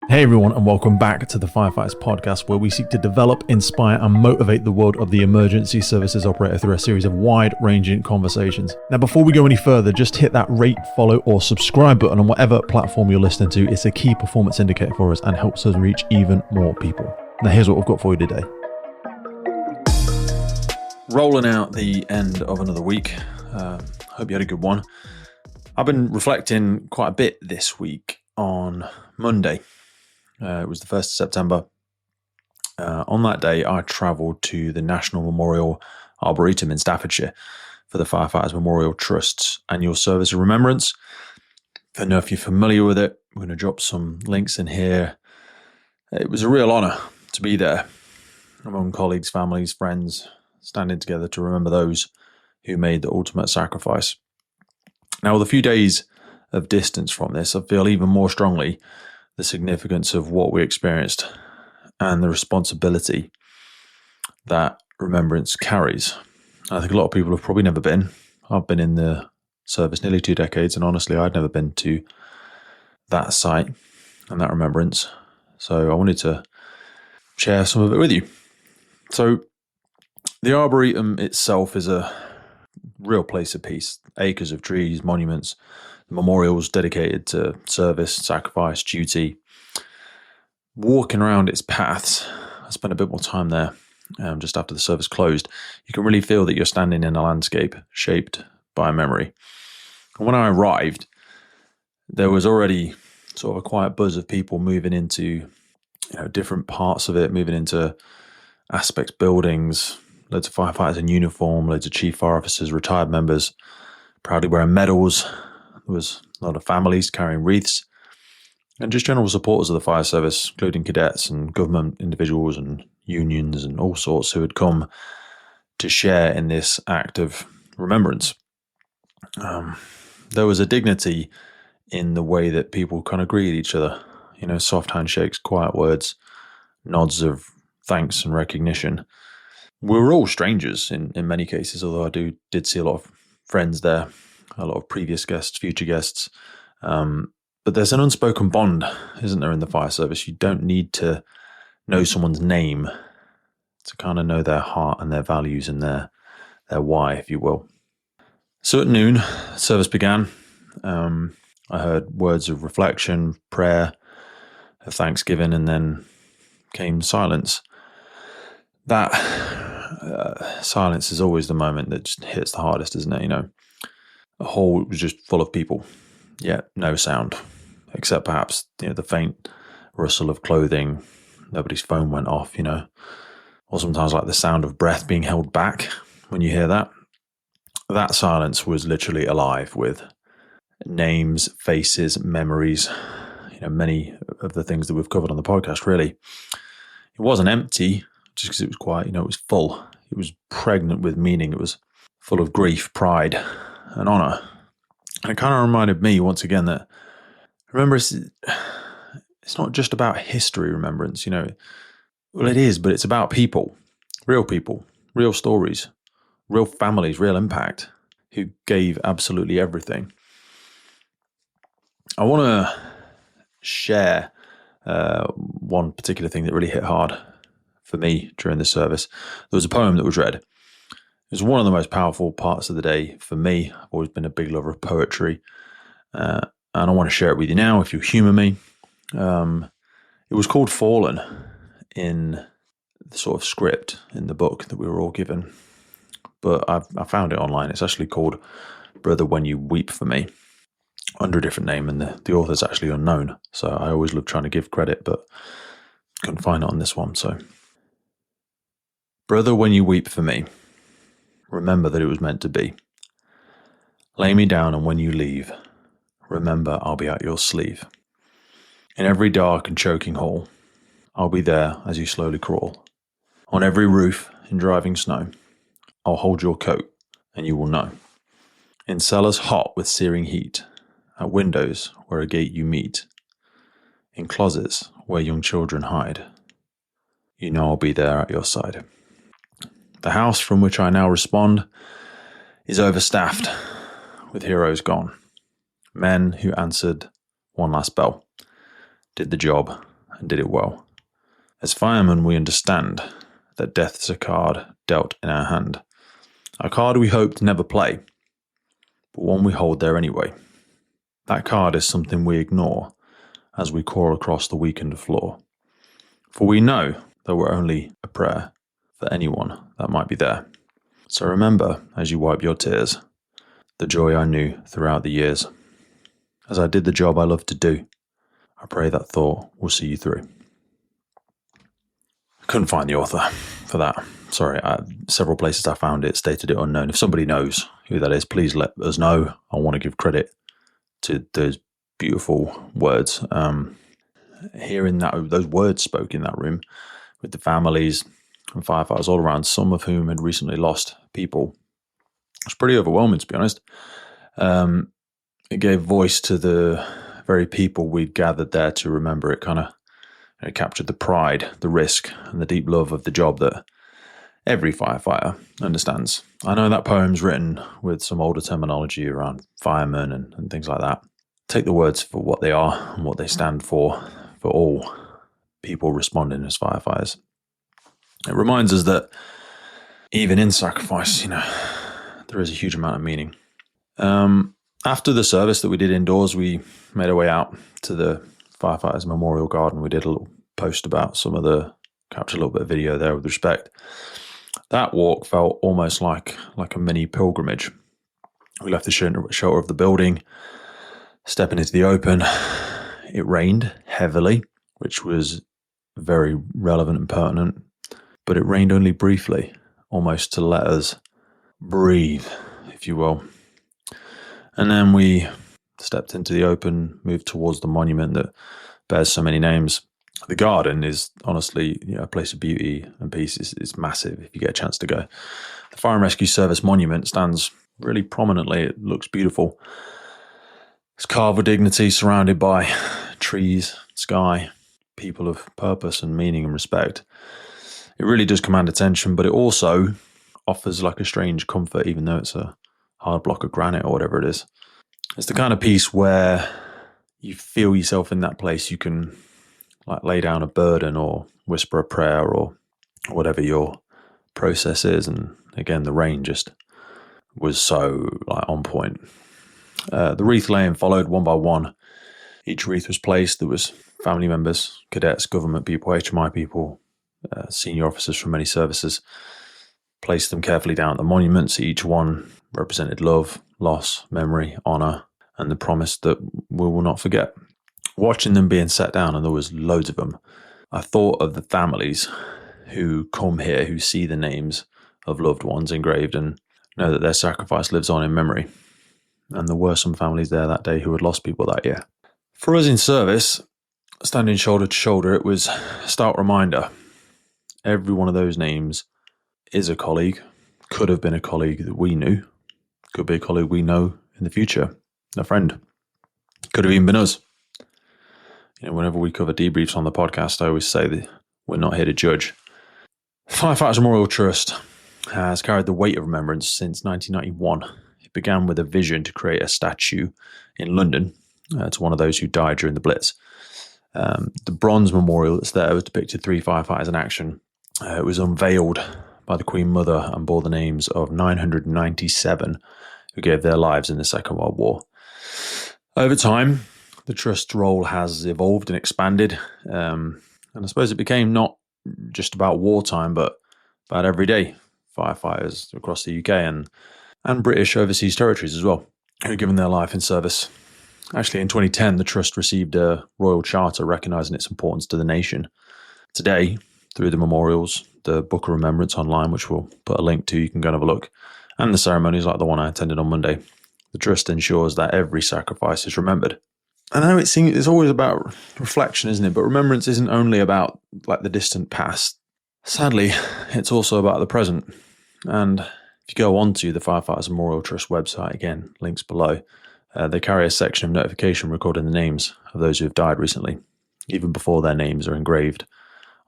Hey everyone, and welcome back to the Firefighters podcast, where we seek to develop, inspire, and motivate the world of the emergency services operator through a series of wide-ranging conversations. Now, before we go any further, just hit that rate, follow, or subscribe button on whatever platform you're listening to. It's a key performance indicator for us and helps us reach even more people. Now, here's what we've got for you today. Rolling out the end of another week. Hope you had a good one. I've been reflecting quite a bit this week on Monday. It was the 1st of September. On that day, I travelled to the National Memorial Arboretum in Staffordshire for the Firefighters Memorial Trust's annual service of Remembrance. I don't know if you're familiar with it. We're going to drop some links in here. It was a real honour to be there among colleagues, families, friends, standing together to remember those who made the ultimate sacrifice. Now, with a few days of distance from this, I feel even more strongly the significance of what we experienced and the responsibility that Remembrance carries. I think a lot of people have probably never been. I've been in the service nearly 2 decades, and honestly, I'd never been to that site and that remembrance. So I wanted to share some of it with you. So the Arboretum itself is a real place of peace. Acres of trees, monuments, memorials dedicated to service, sacrifice, duty. Walking around its paths, I spent a bit more time there just after the service closed. You can really feel that you're standing in a landscape shaped by memory. And when I arrived, there was already sort of a quiet buzz of people moving into different parts of it, moving into aspects, buildings, loads of firefighters in uniform, loads of chief fire officers, retired members, proudly wearing medals. There was a lot of families carrying wreaths and just general supporters of the fire service, including cadets and government individuals and unions and all sorts who had come to share in this act of remembrance. There was a dignity in the way that people kind of greeted each other, soft handshakes, quiet words, nods of thanks and recognition. We were all strangers in many cases, although I did see a lot of friends there, a lot of previous guests, future guests. But there's an unspoken bond, isn't there, in the fire service? You don't need to know someone's name to kind of know their heart and their values and their why, if you will. So at noon, service began. I heard words of reflection, prayer, of thanksgiving, and then came silence. That silence is always the moment that just hits the hardest, isn't it? The hall was just full of people, yet no sound, except perhaps the faint rustle of clothing. Nobody's phone went off, or sometimes like the sound of breath being held back when you hear that. That silence was literally alive with names, faces, memories, many of the things that we've covered on the podcast, really. It wasn't empty just because it was quiet, it was full. It was pregnant with meaning. It was full of grief, pride, and honour. And it kind of reminded me once again that remembrance, it's not just about history, remembrance, Well, it is, but it's about people, real stories, real families, real impact, who gave absolutely everything. I want to share one particular thing that really hit hard for me during this service. There was a poem that was read. It was one of the most powerful parts of the day for me. I've always been a big lover of poetry, and I want to share it with you now if you'll humour me. It was called Fallen in the sort of script in the book that we were all given, but I found it online. It's actually called Brother When You Weep For Me, under a different name, and the author's actually unknown. So I always love trying to give credit, but couldn't find it on this one. So, brother, when you weep for me, remember that it was meant to be. Lay me down, and when you leave, remember I'll be at your sleeve. In every dark and choking hall, I'll be there as you slowly crawl. On every roof in driving snow, I'll hold your coat, and you will know. In cellars hot with searing heat, at windows where a gate you meet, in closets where young children hide, I'll be there at your side. The house from which I now respond is overstaffed with heroes gone. Men who answered one last bell, did the job, and did it well. As firemen, we understand that death's a card dealt in our hand. A card we hope to never play, but one we hold there anyway. That card is something we ignore as we crawl across the weakened floor. For we know that we're only a prayer for anyone that might be there. So remember, as you wipe your tears, the joy I knew throughout the years. As I did the job I loved to do, I pray that thought will see you through. I couldn't find the author for that. Sorry, several places I found it stated it unknown. If somebody knows who that is, please let us know. I want to give credit to those beautiful words. Hearing those words spoke in that room with the families and firefighters all around, some of whom had recently lost people, it was pretty overwhelming, to be honest. It gave voice to the very people we'd gathered there to remember. It kind of captured the pride, the risk, and the deep love of the job that every firefighter understands. I know that poem's written with some older terminology around firemen and things like that. Take the words for what they are and what they stand for all people responding as firefighters. It reminds us that even in sacrifice, there is a huge amount of meaning. After the service that we did indoors, we made our way out to the Firefighters Memorial Garden. We did a little post about captured a little bit of video there with respect. That walk felt almost like a mini pilgrimage. We left the shelter of the building, stepping into the open. It rained heavily, which was very relevant and pertinent, but it rained only briefly, almost to let us breathe, if you will. And then we stepped into the open, moved towards the monument that bears so many names. The garden is honestly a place of beauty and peace. It's massive if you get a chance to go. The Fire and Rescue Service monument stands really prominently. It looks beautiful. It's carved with dignity, surrounded by trees, sky, people of purpose and meaning and respect. It really does command attention, but it also offers like a strange comfort, even though it's a hard block of granite or whatever it is. It's the kind of peace where you feel yourself in that place. You can lay down a burden or whisper a prayer or whatever your process is. And again, the rain just was so on point. The wreath laying followed one by one. Each wreath was placed. There was family members, cadets, government people, HMI people, senior officers from many services. Placed them carefully down at the monuments. Each one represented love, loss, memory, honour, and the promise that we will not forget. Watching them being set down, and there was loads of them, I thought of the families who come here, who see the names of loved ones engraved and know that their sacrifice lives on in memory. And there were some families there that day who had lost people that year. For us in service, standing shoulder to shoulder, it was a stark reminder. Every one of those names is a colleague, could have been a colleague that we knew, could be a colleague we know in the future, a friend, could have even been us. Whenever we cover debriefs on the podcast, I always say that we're not here to judge. Firefighters Memorial Trust has carried the weight of remembrance since 1991. It began with a vision to create a statue in London to one of those who died during the Blitz. The bronze memorial that's there was depicted 3 firefighters in action. It was unveiled by the Queen Mother and bore the names of 997 who gave their lives in the Second World War. Over time, the Trust's role has evolved and expanded, and I suppose it became not just about wartime, but about everyday firefighters across the UK and British overseas territories as well, who have given their life in service. Actually, in 2010, the Trust received a royal charter recognising its importance to the nation. Today, through the memorials, the Book of Remembrance online, which we'll put a link to, you can go and have a look, and the ceremonies like the one I attended on Monday, the Trust ensures that every sacrifice is remembered. I know it's always about reflection, isn't it? But remembrance isn't only about the distant past. Sadly, it's also about the present. And if you go onto the Firefighters Memorial Trust website, again, links below, they carry a section of notification recording the names of those who have died recently, even before their names are engraved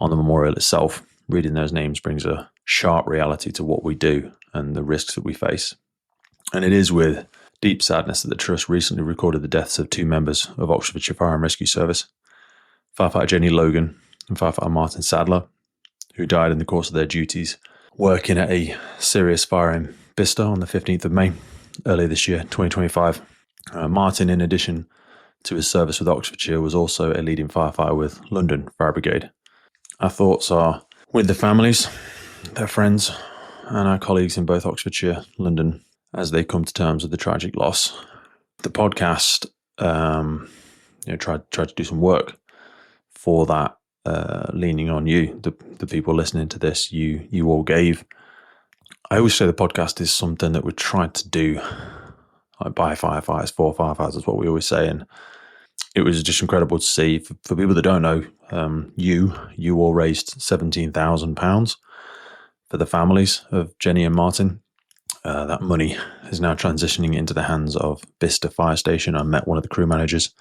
on the memorial itself. Reading those names brings a sharp reality to what we do and the risks that we face. And it is with deep sadness that the Trust recently recorded the deaths of 2 members of Oxfordshire Fire and Rescue Service. firefighter Jennie, Logan, and firefighter Martyn, Sadler, who died in the course of their duties working at a serious fire in Bicester on the 15th of May, earlier this year, 2025. Martyn, in addition to his service with Oxfordshire, was also a leading firefighter with London Fire Brigade. Our thoughts are with the families, their friends, and our colleagues in both Oxfordshire, London, as they come to terms with the tragic loss. The podcast tried to do some work for that, leaning on you, the people listening to this. You all gave. I always say the podcast is something that we tried to do by firefighters, for firefighters, is what we always say. And it was just incredible to see. For people that don't know, you all raised £17,000 for the families of Jennie and Martyn. That money is now transitioning into the hands of Bicester Fire Station. I met one of the crew managers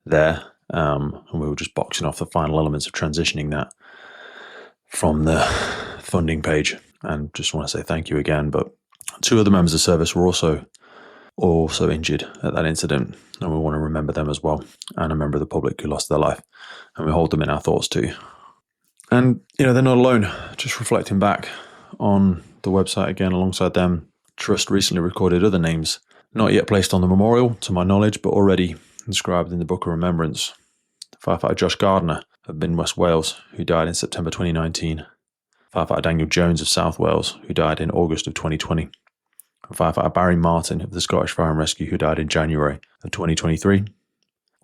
there, and we were just boxing off the final elements of transitioning that from the funding page. And just want to say thank you again. But two other members of service were also injured at that incident, and we want to remember them as well, and a member of the public who lost their life, and we hold them in our thoughts too. And they're not alone. Just reflecting back on the website again, alongside them, Trust recently recorded other names not yet placed on the memorial, to my knowledge, but already inscribed in the Book of Remembrance. Firefighter Josh Gardner of Bin West Wales, who died in September 2019. Firefighter Daniel Jones of South Wales, who died in August of 2020. And firefighter Barry Martyn of the Scottish Fire and Rescue, who died in January of 2023.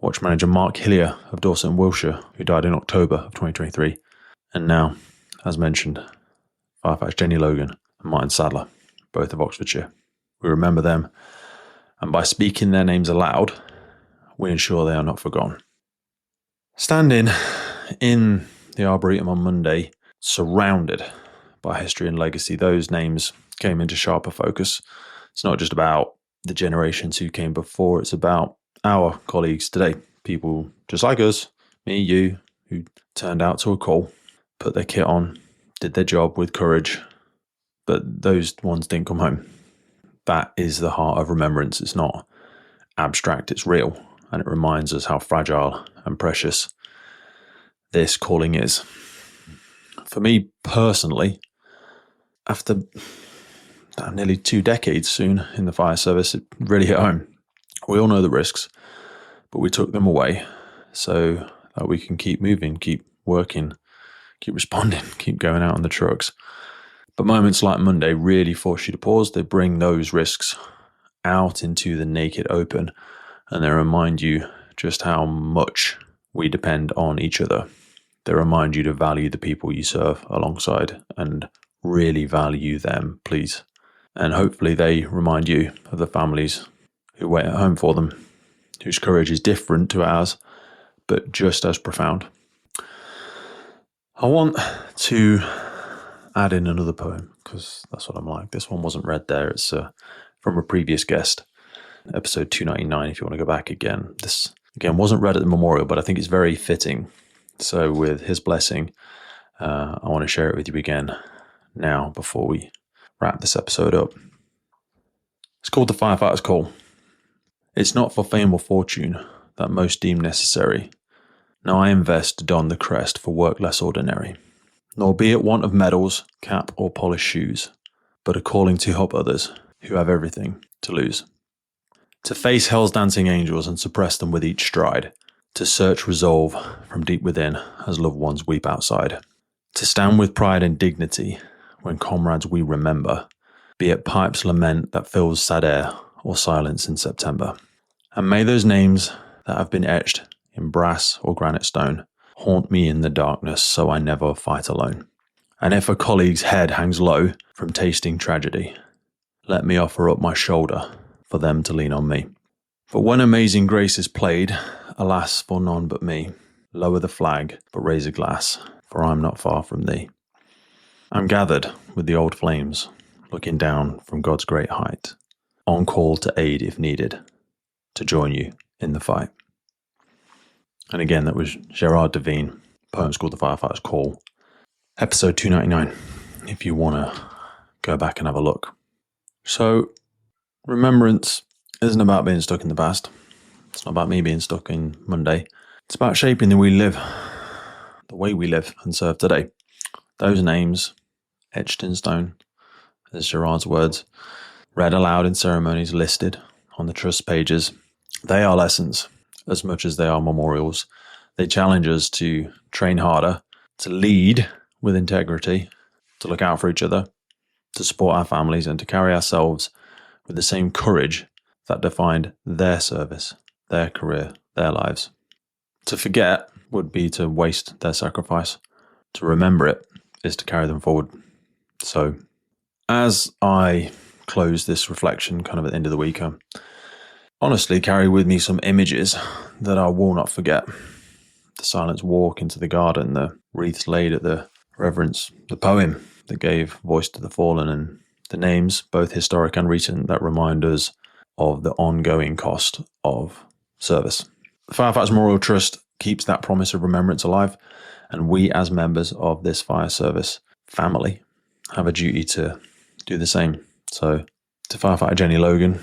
Watch manager Mark Hillier of Dorset and Wiltshire, who died in October of 2023. And now, as mentioned, firefighters Jennie, Logan and Martyn, Sadler, both of Oxfordshire. We remember them, and by speaking their names aloud, we ensure they are not forgotten. Standing in the Arboretum on Monday, surrounded by history and legacy, those names came into sharper focus. It's not just about the generations who came before, it's about our colleagues today, people just like us, me, you, who turned out to a call, put their kit on, did their job with courage, but those ones didn't come home. That is the heart of remembrance. It's not abstract, it's real, and it reminds us how fragile and precious this calling is. For me personally, after nearly 2 decades soon in the fire service, it really hit home. We all know the risks, but we took them away so that we can keep moving, keep working, keep responding, keep going out on the trucks. But moments like Monday really force you to pause. They bring those risks out into the naked open, and they remind you just how much we depend on each other. They remind you to value the people you serve alongside and really value them, please. And hopefully they remind you of the families who wait at home for them, whose courage is different to ours, but just as profound. I want to add in another poem, because that's what I'm like. This one wasn't read there. It's from a previous guest, episode 299, if you want to go back again. This, again, wasn't read at the memorial, but I think it's very fitting. So with his blessing, I want to share it with you again now before we wrap this episode up. It's called The Firefighter's Call. It's not for fame or fortune that most deem necessary. Now I invest to don the crest for work less ordinary. Nor be it want of medals, cap or polished shoes, but a calling to help others who have everything to lose. To face hell's dancing angels and suppress them with each stride. To search resolve from deep within as loved ones weep outside. To stand with pride and dignity when comrades we remember, be it pipe's lament that fills sad air or silence in September. And may those names that have been etched in brass or granite stone haunt me in the darkness so I never fight alone. And if a colleague's head hangs low from tasting tragedy, let me offer up my shoulder for them to lean on me. For when amazing grace is played, alas for none but me, lower the flag but raise a glass, for I'm not far from thee. I'm gathered with the old flames, looking down from God's great height, on call to aid if needed, to join you in the fight. And again, that was Gerard Devine, poem called The Firefighter's Call, episode 299, if you want to go back and have a look. So, remembrance isn't about being stuck in the past. It's not about me being stuck in Monday. It's about shaping the way we live and serve today. Those names, etched in stone, as Gerard's words, read aloud in ceremonies listed on the Trust pages, they are lessons as much as they are memorials. They challenge us to train harder, to lead with integrity, to look out for each other, to support our families, and to carry ourselves with the same courage that defined their service, their career, their lives. To forget would be to waste their sacrifice. To remember it is to carry them forward. So, as I close this reflection kind of at the end of the week, I honestly carry with me some images that I will not forget. The silent walk into the garden, the wreaths laid at the Remembrance, the poem that gave voice to the fallen, and the names, both historic and recent, that remind us of the ongoing cost of service. The Firefighters Memorial Trust keeps that promise of remembrance alive, and we as members of this fire service family have a duty to do the same. So to Firefighter Jennie Logan,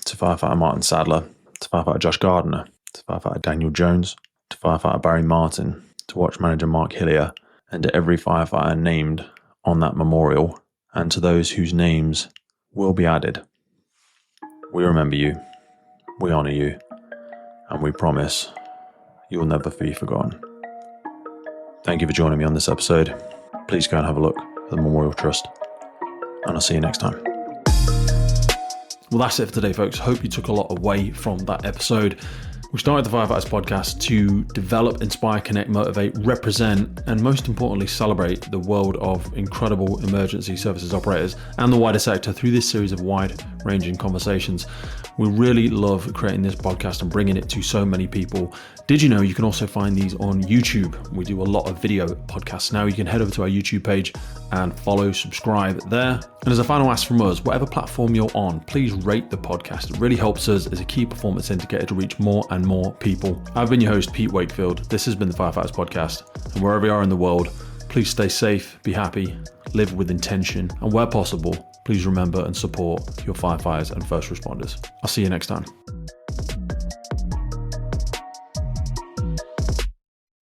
to Firefighter Martyn Sadler, to Firefighter Josh Gardner, to Firefighter Daniel Jones, to Firefighter Barry Martyn, to Watch Manager Mark Hillier, and to every firefighter named on that memorial, and to those whose names will be added. We remember you, we honour you, and we promise you will never be forgotten. Thank you for joining me on this episode. Please go and have a look at the Memorial Trust, and I'll see you next time. Well, that's it for today, folks. Hope you took a lot away from that episode. We started the Firefighters podcast to develop, inspire, connect, motivate, represent, and most importantly, celebrate the world of incredible emergency services operators and the wider sector through this series of wide-ranging conversations. We really love creating this podcast and bringing it to so many people. Did you know you can also find these on YouTube? We do a lot of video podcasts now. You can head over to our YouTube page and follow, subscribe there. And as a final ask from us, whatever platform you're on, please rate the podcast. It really helps us as a key performance indicator to reach more and more people. I've been your host, Pete Wakefield. This has been the Firefighters Podcast. And wherever you are in the world, please stay safe, be happy, live with intention, and where possible, please remember and support your firefighters and first responders. I'll see you next time.